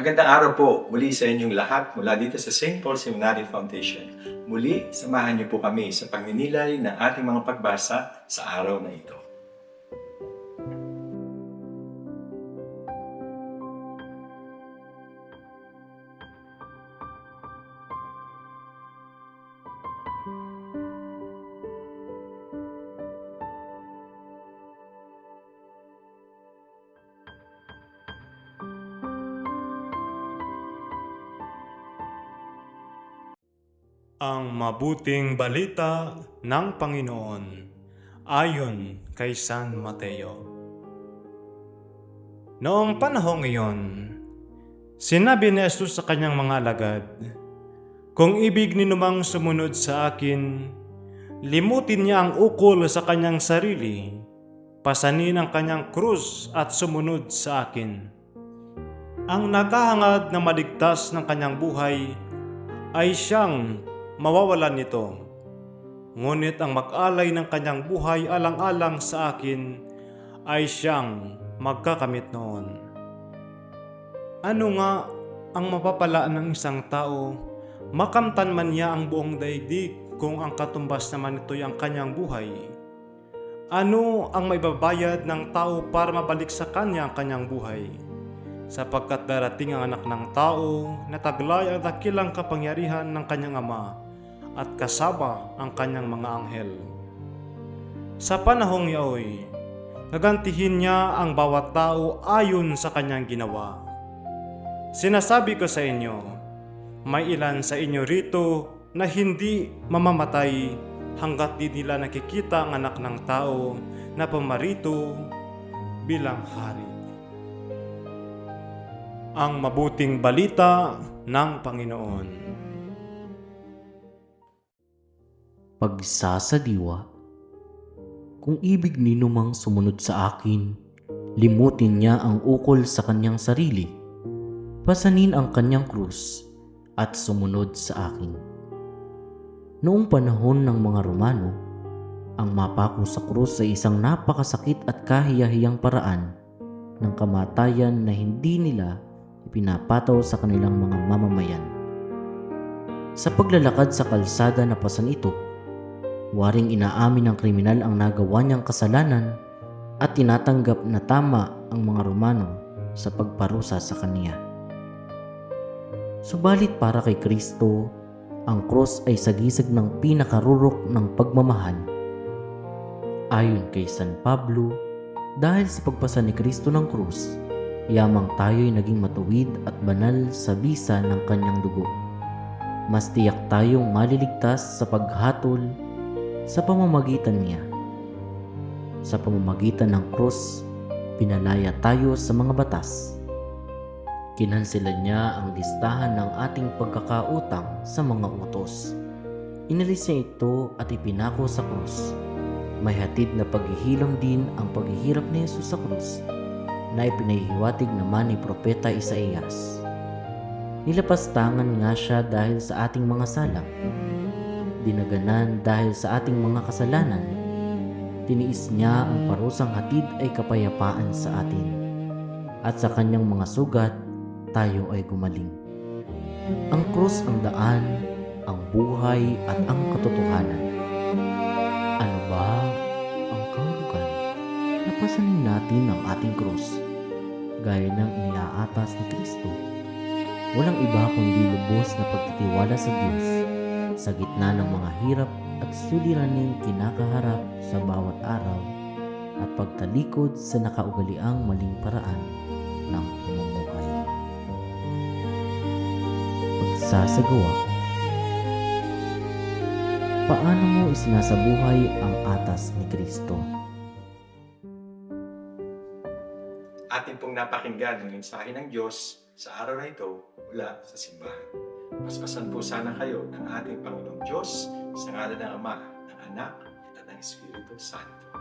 Magandang araw po muli sa inyong lahat mula dito sa St. Paul Seminary Foundation. Muli, samahan niyo po kami sa pagninilay ng ating mga pagbasa sa araw na ito. Ang mabuting balita ng Panginoon ayon kay San Mateo. Noong panahong iyon, sinabi ni Jesus sa kanyang mga alagad, "Kung ibig ninumang sumunod sa akin, limutin niya ang ukol sa kanyang sarili, pasanin ang kanyang krus at sumunod sa akin. Ang naghahangad na maligtas ng kanyang buhay ay siyang mawawalan nito. Ngunit ang mag-alay ng kanyang buhay alang-alang sa akin ay siyang magkakamit noon." Ano nga ang mapapala ng isang tao, makamtan man niya ang buong daigdig kung ang katumbas naman ito'y ang kanyang buhay? Ano ang maibabayad ng tao para mabalik sa kanya ang kanyang buhay? Sapagkat darating ang anak ng tao na taglay ang dakilang kapangyarihan ng kanyang ama at kasama ang kanyang mga anghel. Sa panahong iyo'y gagantihin niya ang bawat tao ayon sa kanyang ginawa. Sinasabi ko sa inyo, may ilan sa inyo rito na hindi mamamatay hanggat di nila nakikita ang anak ng tao na pumarito bilang hari. Ang mabuting balita ng Panginoon. Pagsasadiwa. Kung ibig ninumang sumunod sa akin, limutin niya ang ukol sa kanyang sarili, pasanin ang kanyang krus, at sumunod sa akin. Noong panahon ng mga Romano, ang mapako sa krus ay isang napakasakit at kahiyahiyang paraan ng kamatayan na hindi nila ipinapataw sa kanilang mga mamamayan. Sa paglalakad sa kalsada na pasan ito, waring inaamin ng kriminal ang nagawa niyang kasalanan at tinatanggap na tama ang mga Romano sa pagparusa sa kaniya. Subalit para kay Kristo, ang krus ay sagisag ng pinakarurok ng pagmamahal. Ayon kay San Pablo, dahil sa pagpasa ni Kristo ng krus, yamang tayo'y naging matuwid at banal sa bisa ng kanyang dugo. Mas tiyak tayong maliligtas sa paghatol sa pamamagitan niya. Sa pamamagitan ng krus, pinalaya tayo sa mga batas. Kinanselan niya ang listahan ng ating pagkakautang sa mga utos. Inalis niya ito at ipinako sa krus. May hatid na paghihirang din ang paghihirap ni Jesus sa krus na ipinahihiwatig naman ni Propeta Isaías. Nilapastangan nga siya dahil sa ating mga sala, dinaganan dahil sa ating mga kasalanan. Tiniis niya ang parusang hatid ay kapayapaan sa atin, at sa kanyang mga sugat tayo ay gumaling. Ang krus ang daan, ang buhay at ang katotohanan. Ano ba ang kahulugan? Napasanin natin ang ating krus gaya ng iniaatas ni Kristo. Walang iba kundi lubos na pagtitiwala sa Diyos sa gitna ng mga hirap at suliraning kinakaharap sa bawat araw at pagtalikod sa nakaugaliang maling paraan ng pamumuhay. Pagsasagawa. Paano mo isinasabuhay ang atas ni Kristo? Atin pong napakinggan ng mensahe ng Diyos sa araw na ito mula sa simbahan. Paspasan po sana kayo ng ating Panginoong Diyos sa ngalan ng Ama, ng Anak, at ng Espiritu Santo.